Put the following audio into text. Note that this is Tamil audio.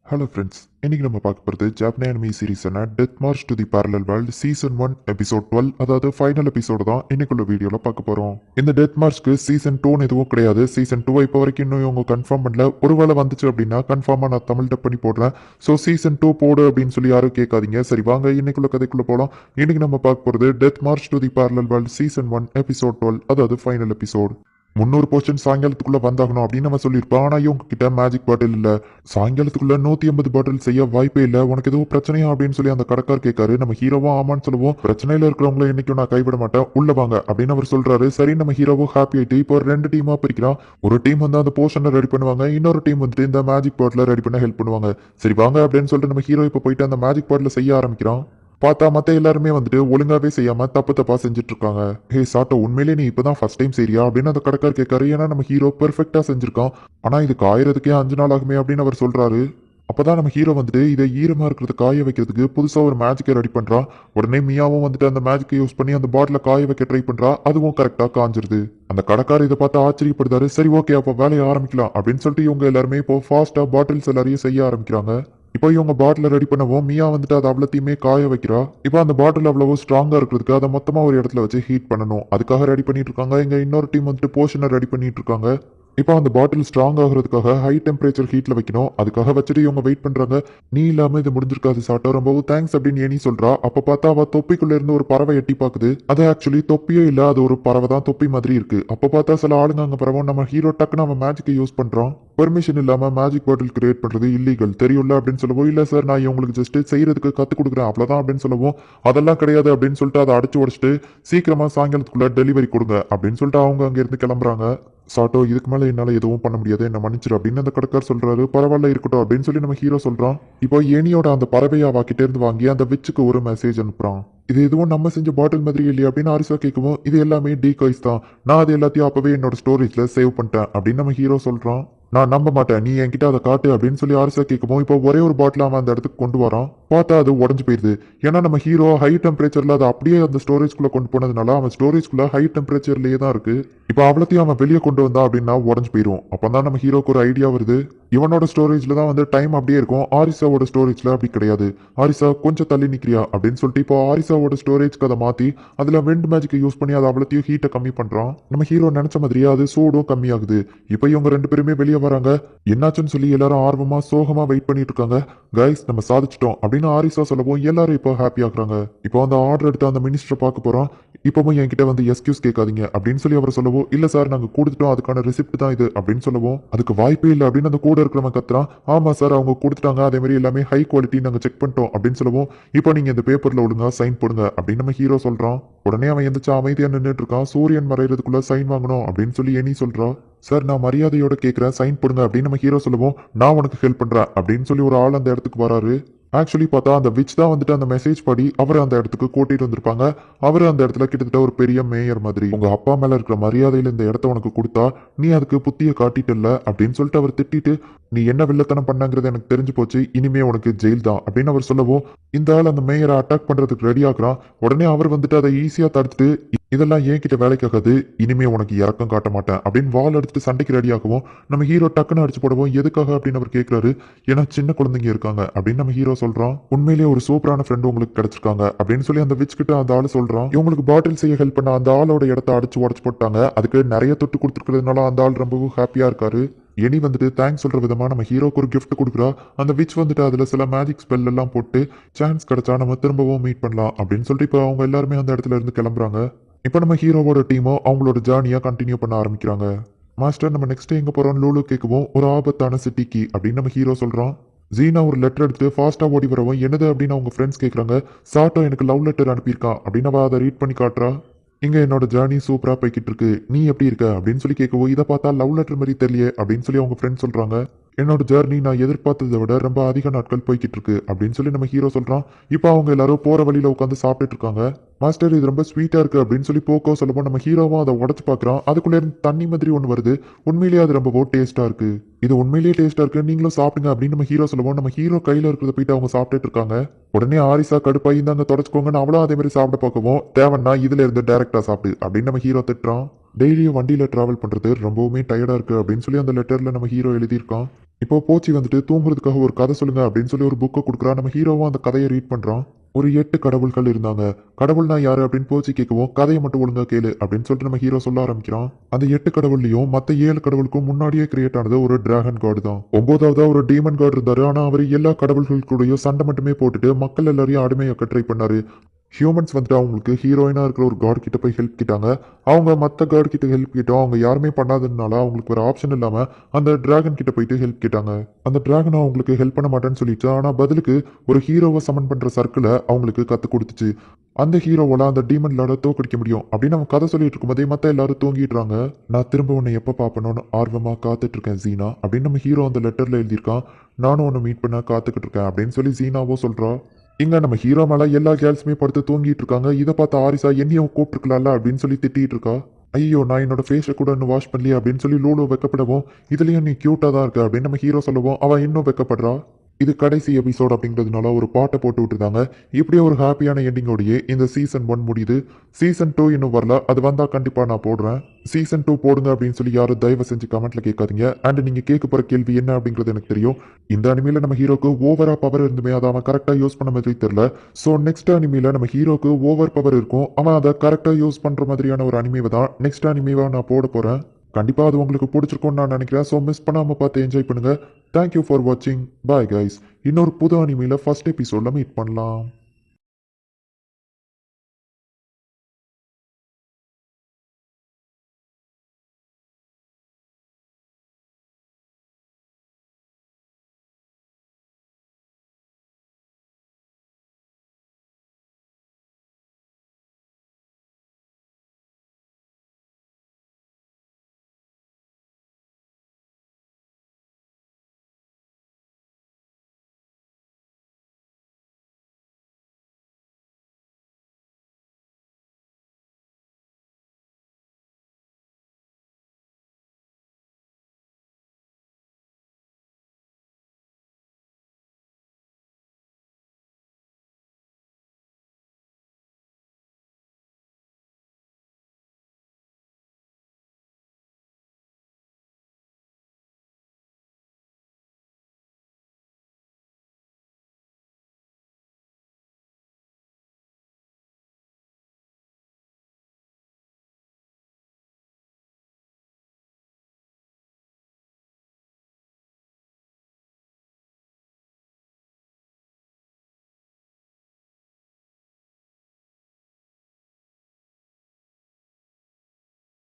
ஹலோ ஃப்ரெண்ட்ஸ், இன்னைக்கு நம்ம பார்க்க போகிறது ஜாப்பனி அனிமி சீரீஸான death march to the parallel world season 1 episode 12, அதாவது ஃபைனல் எபிசோடு தான் இன்னைக்குள்ள வீடியோவில் பார்க்க போகிறோம். இந்த டெத் மார்ச்க்கு சீசன் 2 எதுவும் கிடையாது. சீசன் 2 இப்போ வரைக்கும் இன்னும் இவங்க கன்ஃபார்ம் பண்ணல. ஒருவேளை வந்துச்சு அப்படின்னா கன்ஃபார்மாக நான் தமிழ் டப் பண்ணி போடுறேன். ஸோ சீசன் 2 போடு அப்படின்னு சொல்லி யாரும் கேட்காதீங்க. சரி வாங்க இன்னைக்குள்ள கதைக்குள்ள போகலாம். இன்னைக்கு நம்ம பார்க்க போகிறது death march to the parallel world season 1 episode 12, அதாவது ஃபைனல் எபிசோட். 300 போர்ஷன் சாயங்காலத்துக்குள்ள வந்தாகணும் அப்படின்னு நம்ம சொல்லியிருப்போம். ஆனால் இவங்க கிட்ட மேஜிக் பாட்டில் இல்லை. சாயங்காலத்துக்குள்ள 150 பாட்டில் செய்ய வாய்ப்பே இல்லை. உனக்கு எதுவும் பிரச்சனையா அப்படின்னு சொல்லி அந்த கடைக்கார் கேட்காரு. நம்ம ஹீரோவும் ஆமான்னு சொல்லுவோம். பிரச்சனையில இருக்கிறவங்கள என்னைக்கும் நான் கைவிட மாட்டேன், உள்ள வாங்க அப்படின்னு அவர் சொல்றாரு. சரி, நம்ம ஹீரோவும் ஹாப்பி ஆயிட்டு இப்போ 2 டீமா பிரிக்கிறான். ஒரு டீம் வந்து அந்த போர்ஷனை ரெடி பண்ணுவாங்க, இன்னொரு டீம் வந்துட்டு இந்த மேஜிக் பாட்டில ரெடி பண்ண ஹெல்ப் பண்ணுவாங்க. சரி வாங்க அப்படின்னு சொல்லிட்டு நம்ம ஹீரோ இப்போ போயிட்டு அந்த மேஜிக் பாட்டில செய்ய ஆரம்பிக்கிறான். பார்த்தா மத்த எல்லாருமே வந்துட்டு ஒழுங்காவே செய்யாம தப்பு தப்பா செஞ்சுட்டு இருக்காங்க. ஹே சாட்டோ, உண்மையிலே நீ இப்பதான் ஃபர்ஸ்ட் டைம் செய்றியா அப்படின்னு அந்த கடைக்கார் கேட்காரு. ஏன்னா நம்ம ஹீரோ பெர்ஃபெக்டா செஞ்சிருக்கான். ஆனா இதுக்கு ஆயிரத்துக்கே 5 நாள் ஆகுமே அப்படின்னு அவர் சொல்றாரு. அப்பதான் நம்ம ஹீரோ வந்துட்டு இதை ஈரமா இருக்கிறது காய வைக்கிறதுக்கு புதுசா ஒரு மேஜிக்கை ரெடி பண்றான். உடனே மியாவும் வந்துட்டு அந்த மேஜிக்கை யூஸ் பண்ணி அந்த பாட்டில காய வைக்க ட்ரை பண்றா. அதுவும் கரெக்டா காஞ்சிருது. அந்த கடைக்காரர் இதை பார்த்து ஆச்சரியப்படுதாரு. சரி ஓகே, அப்போ வேலையை ஆரம்பிக்கலாம் அப்படின்னு சொல்லிட்டு இவங்க எல்லாருமே இப்போ ஃபாஸ்டா பாட்டில்ஸ் எல்லாரையும் செய்ய ஆரம்பிக்கிறாங்க. இப்போ இவங்க பாட்டில் ரெடி பண்ணவும் மியா வந்துட்டு அதை அவ்வளோத்தையுமே காய வைக்கிறா. இப்போ அந்த பாட்டில் அவ்வளவோ ஸ்ட்ராங்கா இருக்கிறதுக்கு அதை மொத்தமா ஒரு இடத்துல வச்சு ஹீட் பண்ணணும். அதுக்காக ரெடி பண்ணிட்டு இருக்காங்க. இங்க இன்னொரு டீம் வந்துட்டு போர்ஷனை ரெடி பண்ணிட்டு இருக்காங்க. இப்போ அந்த பாட்டில் ஸ்ட்ராங் ஆகுறதுக்காக ஹை டெம்பரேச்சர் ஹீட்ல வைக்கணும். அதுக்காக வச்சுட்டு இவங்க வெயிட் பண்றாங்க. நீ இல்லாம இது முடிஞ்சிருக்காது சாட்டோ, ரொம்பவும் தேங்க்ஸ் அப்படின்னு ஏனி சொல்றா. அப்ப பார்த்தா அவ தொப்பிக்குள்ள இருந்து ஒரு பறவை எட்டி பாக்குது. அது ஆக்சுவலி தொப்பியே இல்ல, அது ஒரு பறவை தான், தொப்பி மாதிரி இருக்கு. அப்ப பார்த்தா சில ஆளுங்க அங்க பறவை. நம்ம ஹீரோ டக்குன்னு அவன் மேஜிக்கை யூஸ் பண்றான். பெர்மிஷன் இல்லாம மேஜிக் பாட்டில் கிரியேட் பண்றது இல்லீகல் தெரியும்ல அப்படின்னு சொல்லவும், இல்ல சார் நான் உங்களுக்கு ஜஸ்ட் செய்யறதுக்கு கத்து கொடுக்குறேன் அவ்வளவுதான் அப்படின்னு சொல்லவும், அதெல்லாம் கிடையாது அப்படின்னு சொல்லிட்டு அதை அடிச்சு உடச்சிட்டு சீக்கிரமா சாயங்காலத்துக்குள்ள டெலிவரி கொடுங்க அப்படின்னு சொல்லிட்டு அவங்க அங்க இருந்து கிளம்புறாங்க. சாட்டோ, இதுக்கு மேல என்னால எதுவும் பண்ண முடியாது, என்ன மன்னிச்சிரு அப்படின்னு அந்த கடைக்கார் சொல்றாரு. பரவாயில்ல இருக்கட்டும் அப்படின்னு சொல்லி நம்ம ஹீரோ சொல்றான். இப்போ ஏனியோட அந்த பறவையை அவகிட்ட இருந்து வாங்கி அந்த விச்சுக்கு ஒரு மெசேஜ் அனுப்புறான். இது எதுவும் நம்ம செஞ்ச பாட்டில் மாதிரி இல்லையா அப்படின்னு ஆரிசா கேட்கவும், இது எல்லாமே டீகாய்ஸ் தான், நான் அது எல்லாத்தையும் அப்பவே என்னோட ஸ்டோரேஜ்ல சேவ் பண்ணிட்டேன் அப்படின்னு நம்ம ஹீரோ சொல்றான். நான் நம்ப மாட்டேன், நீ என்கிட்ட அதை காட்டு அப்படின்னு சொல்லி ஆரிசா கேட்கவும், இப்போ ஒரே ஒரு பாட்டில் அவன் அந்த இடத்துக்கு கொண்டு வரான். பார்த்தா அது உடஞ்சு போயிருது. ஏன்னா நம்ம ஹீரோ ஹை டெம்பரேச்சர்ல அதை அப்படியே அந்த ஸ்டோரேஜ்குள்ள கொண்டு போனதுனால அவன் ஸ்டோரேஜ்குள்ள ஹை டெம்பரேச்சர்லயே தான் இருக்கு. இப்போ அவ்வளோத்தையும் அவன் வெளியே கொண்டு வந்தா அப்படின்னா உடஞ்சு போயிடும். அப்பதான் நம்ம ஹீரோக்கு ஒரு ஐடியா வருது. இவனோட ஸ்டோரேஜ்ல தான் வந்து டைம் அப்படியே இருக்கும், ஆரிசாவோட ஸ்டோரேஜ்ல அப்படி கிடையாது. ஆரிசா கொஞ்சம் தள்ளி நிக்கிறியா அப்படின்னு சொல்லிட்டு இப்போ ஆரிசாவோட ஸ்டோரேஜ்க்கு அதை மாத்தி அதுல வெண்ட் மேஜிக்கை யூஸ் பண்ணி அதை அவ்வளோத்தையும் ஹீட்டை கம்மி பண்றான். நம்ம ஹீரோ நினைச்ச மாதிரியே அது சூடும் கம்மியாகுது. இப்போ இவங்க 2 பேருமே வெளியே வராங்க. என்னாச்சுன்னு சொல்லி எல்லாரும் ஆர்வமா சோகமா வெயிட் பண்ணிட்டு இருக்காங்க. கைஸ், நம்ம சாதிச்சிட்டோம் அப்படின்னு ஆரிசா சொல்லவும் எல்லாரும் இப்போ ஹாப்பி ஆகுறாங்க. இப்போ அந்த ஆர்டர் எடுத்து அந்த மினிஸ்டரை பார்க்க போறோம். இப்பவும் என்கிட்ட வந்து எஸ்கியூஸ் கேட்காதீங்க அப்படின்னு சொல்லி அவர் சொல்லவும், இல்ல சார் நாங்க கொடுத்துட்டோம், அதுக்கான ரெசிப்ட் தான் இது அப்படின்னு சொல்லவும், அதுக்கு வாய்ப்பே இல்லை அப்படின்னு அந்த கூட இருக்கிறவங்க கத்துறான். ஆமா சார், அவங்க கொடுத்துட்டாங்க, அதே மாதிரி எல்லாமே ஹை குவாலிட்டி, நாங்க செக் பண்ணிட்டோம் அப்படின்னு சொல்லவும், இப்போ நீங்க இந்த பேப்பர்ல ஒழுங்கா சைன் போடுங்க அப்படின்னு நம்ம ஹீரோ சொல்றான். உடனே அவன் எந்திரிச்சு அமைதியா நின்றுட்டு இருக்கான். சூரியன் மறைறதுக்குள்ள சைன் வாங்கணும் அப்படின்னு சொல்லி எனி சொல்றான். சார் நான் மரியாதையோட கேட்கிறேன், சைன் போடுங்க அப்படின்னு நம்ம ஹீரோ சொல்லுவோம். நான் உனக்கு ஹெல்ப் பண்றேன் அப்படின்னு சொல்லி ஒரு ஆள் அந்த இடத்துக்கு வராரு. ஆக்சுவலி பார்த்தா அந்த விச் தான் வந்துட்டு அந்த மெசேஜ் படி அவர் அந்த இடத்துக்கு கூட்டிட்டு வந்திருப்பாங்க. அவர் அந்த இடத்துல கிட்டத்தட்ட ஒரு பெரிய மேயர் மாதிரி. உங்க அப்பா மேல இருக்கிற மரியாதையில இந்த இடத்த உனக்கு கொடுத்தா நீ அதுக்கு புத்திய காட்டிட்டல அப்படின்னு சொல்லிட்டு அவர் திட்டிட்டு, நீ என்ன வில்லத்தனம் பண்ணங்கிறது எனக்கு தெரிஞ்சு போச்சு, இனிமே உனக்கு ஜெயில் தான் அப்படின்னு அவர் சொல்லவும், இந்த ஆள் அந்த மேயரை அட்டாக் பண்றதுக்கு ரெடி ஆகுறான். உடனே அவர் வந்துட்டு அதை ஈஸியா தடுத்துட்டு, இதெல்லாம் ஏன் கிட்ட வேலைக்காகாது, இனிமே உனக்கு இறக்கம் காட்ட மாட்டேன் அப்படின்னு வால் எடுத்துட்டு சண்டைக்கு ரெடி ஆகவும், நம்ம ஹீரோ டக்குன்னு அடிச்சு போடுவோம். எதுக்காக அப்படின்னு அவர் கேட்கிறாரு. ஏன்னா சின்ன குழந்தைங்க இருக்காங்க அப்படின்னு நம்ம ஹீரோ சொல்றான். உண்மையிலேயே ஒரு சூப்பரான ஃப்ரெண்டு உங்களுக்கு கிடைச்சிருக்காங்க அப்படின்னு சொல்லி அந்த விச் கிட்ட அந்த ஆள் சொல்றான். இவங்களுக்கு பாட்டில் செய்ய ஹெல்ப் பண்ண அந்த ஆளோட இடத்த அடிச்சு உடச்சு போட்டாங்க. அதுக்கு நிறைய தொட்டு கொடுத்துருக்கிறதுனால அந்த ஆள் ரொம்பவும் ஹாப்பியா இருக்காரு. எனி வந்துட்டு தேங்க்ஸ் சொல்ற விதமா நம்ம ஹீரோக்கு ஒரு கிஃப்ட் கொடுக்குறா. அந்த விச் வந்துட்டு அதுல சில மேஜிக் ஸ்பெல் எல்லாம் போட்டு, சான்ஸ் கிடைச்சா நம்ம திரும்பவும் மீட் பண்ணலாம் அப்படின்னு சொல்லிட்டு இப்போ அவங்க எல்லாருமே அந்த இடத்துல இருந்து கிளம்புறாங்க. இப்போ நம்ம ஹீரோவோட டீமோ அவங்களோட ஜேர்னியா கண்டினியூ பண்ண ஆரம்பிக்கிறாங்க. மாஸ்டர், நம்ம நெக்ஸ்ட் எங்க போறோம் லூலு கேட்கவும், ஒரு ஆபத்தான சிட்டிக்கு அப்படின்னு நம்ம ஹீரோ சொல்றான். ஜீனா ஒரு லெட்டர் எடுத்து ஃபாஸ்டா ஓடி வரவும், என்னது அப்படின்னு அவங்க ஃப்ரெண்ட்ஸ் கேட்குறாங்க. சாட்டோ எனக்கு லவ் லெட்டர் அனுப்பியிருக்கான் அப்படின்னு அவ அதை ரீட் பண்ணி காட்டுறா. இங்க என்னோட ஜேர்னி சூப்பரா போய்கிட்டு இருக்கு, நீ எப்படி இருக்க அப்படின்னு சொல்லி கேட்கவும், இதை பார்த்தா லவ் லெட்டர் மாதிரி தெரியல அப்படின்னு சொல்லி அவங்க ஃப்ரெண்ட் சொல்றாங்க. என்னோட ஜேர்னி நான் எதிர்பார்த்ததை விட ரொம்ப அதிக நாட்கள் போய்கிட்டு இருக்கு அப்படின்னு சொல்லி நம்ம ஹீரோ சொல்றான். இப்போ அவங்க எல்லாரும் போற வழியில உட்காந்து சாப்பிட்டுட்டு இருக்காங்க. மாஸ்டர், இது ரொம்ப ஸ்வீட்டா இருக்கு அப்படின்னு சொல்லி போக்கோ சொல்லப்போ நம்ம ஹீரோவும் அதை உடச்சு பார்க்குறான். அதுக்குள்ள இருந்து தண்ணி மாதிரி ஒன்று வருது. உண்மையிலேயே அது ரொம்ப டேஸ்டா இருக்கு. இது உண்மையிலேயே டேஸ்டா இருக்கு, நீங்களும் சாப்பிடுங்க அப்படின்னு நம்ம ஹீரோ சொல்லுவோம். நம்ம ஹீரோ கையில இருக்கிறத போயிட்டு அவங்க சாப்பிட்டுட்டு இருக்காங்க. உடனே ஆரிசா கடுப்பாய் இந்தாங்க தொடச்சுக்கோங்கன்னு அவளும் அதே மாதிரி சாப்பிட பார்க்கவும், தேவன்னா இதுல இருந்து டைரக்டா சாப்பிடு அப்படின்னு நம்ம ஹீரோ திட்டுறான். டெய்லியும் வண்டியில டிராவல் பண்றது ரொம்பவுமே டயர்டா இருக்கு அப்படின்னு சொல்லி அந்த லெட்டர்ல நம்ம ஹீரோ எழுதியிருக்கான். இப்போ போச்சி வந்துட்டு தூங்குறதுக்காக ஒரு கதை சொல்லுங்க அப்படின்னு சொல்லி ஒரு புக்கை கொடுக்குறா. நம்ம ஹீரோவும் அந்த கதையை ரீட் பண்றான். ஒரு 8 கடவுள்கள் இருந்தாங்க. கடவுள்னா யாரு அப்படின்னு போச்சி கேட்கவும், கதையை மட்டும் ஒழுங்கா கேளு அப்படின்னு சொல்லிட்டு நம்ம ஹீரோ சொல்ல ஆரம்பிக்கிறான். அந்த 8 கடவுள்லயும் மத்த 7 கடவுளுக்கும் முன்னாடியே கிரியேட் ஆனது ஒரு டிராகன் காட் தான். 9வதா ஒரு டீமன் காட் இருந்தாரு. ஆனா அவர் எல்லா கடவுள்கள் கூடயும் சண்டை மட்டுமே போட்டுட்டு மக்கள் எல்லாரையும் அடிமையாக்க ட்ரை பண்ணாரு. ஹியூமன்ஸ் வந்துட்டு அவங்களுக்கு ஹீரோயினா இருக்கிற ஒரு காட் கிட்ட போய் ஹெல்ப் கேட்டாங்க. அவங்க மற்ற காட் கிட்ட ஹெல்ப் கேட்டோம். அவங்க யாருமே பண்ணாததுனால அவங்களுக்கு ஒரு ஆப்ஷன் இல்லாம அந்த டிராகன் கிட்ட போயிட்டு ஹெல்ப் கேட்டாங்க. அந்த டிராகன் அவங்களுக்கு ஹெல்ப் பண்ண மாட்டேன்னு சொல்லிச்சு. ஆனா பதிலுக்கு ஒரு ஹீரோவை சமன் பண்ற சர்க்கிளை அவங்களுக்கு கத்து கொடுத்துச்சு. அந்த ஹீரோவால அந்த டீமன் லார்ட தோக்கடிக்க முடியும் அப்படின்னு அவன் கதை சொல்லிட்டு இருக்கும்போதே மத்த எல்லாரும் தூங்கிடுறாங்க. நான் திரும்ப உன்னை எப்ப பாப்பணும்னு ஆர்வமா காத்துட்டு இருக்கேன் ஜீனா அப்படின்னு நம்ம ஹீரோ அந்த லெட்டர்ல எழுதியிருக்கான். நானும் உன்னை மீட் பண்ண காத்துக்கிட்டு இருக்கேன் அப்படின்னு சொல்லி ஜீனாவோ சொல்றா. இங்க நம்ம ஹீரோ மேல எல்லா கேர்ள்ஸுமே படுத்து தூங்கிட்டு இருக்காங்க. இதை பார்த்த ஆரிசா என்னையும் கூப்பிட்டுருக்கலாம்ல அப்படின்னு சொல்லி திட்டிட்டு இருக்கா. ஐயோ நான் என்னோட ஃபேஸை கூட இன்னும் வாஷ் பண்ணலையே அப்படின்னு சொல்லி லூலு வெக்கப்படவும், இதுலயும் நீ கியூட்டா தான் இருக்க அப்படின்னு நம்ம ஹீரோ சொல்லவும் அவன் இன்னும் வெக்கப்படுறா. இது கடைசி எபிசோட் அப்படிங்கிறதுனால ஒரு பாட்டை போட்டு விட்டுருந்தாங்க. இப்படியே ஒரு ஹாப்பியான எண்டிங்கோடையே இந்த சீசன் 1 முடியுது. சீசன் 2 இன்னும் வரல. அது வந்தா கண்டிப்பா நான் போடுறேன். சீசன் 2 போடுங்க அப்படின்னு சொல்லி யாரும் தயவு செஞ்சு கமெண்ட்ல கேட்காதீங்க. அண்ட் நீங்க கேட்க போற கேள்வி என்ன அப்படிங்கிறது எனக்கு தெரியும். இந்த அனிமையில நம்ம ஹீரோக்கு ஓவரா பவர் இருந்துமே அதை அவன் கரெக்டா யூஸ் பண்ண மாதிரி தெரியல. ஸோ நெக்ஸ்ட் அனிமையில நம்ம ஹீரோக்கு ஓவர் பவர் இருக்கும். அவன் அதை கரெக்டா யூஸ் பண்ற மாதிரியான ஒரு அனிமைவை தான் நெக்ஸ்ட் அனிமைவா நான் போட போறேன். கண்டிப்பா அது உங்களுக்கு பிடிச்சிருக்கும்னு நான் நினைக்கிறேன். ஸோ மிஸ் பண்ணாம பார்த்து என்ஜாய் பண்ணுங்க. தேங்க்யூ ஃபார் வாட்சிங். Bye guys. இன்னொரு புது அனிமையில ஃபர்ஸ்ட் எபிசோட்ல மீட் பண்ணலாம்.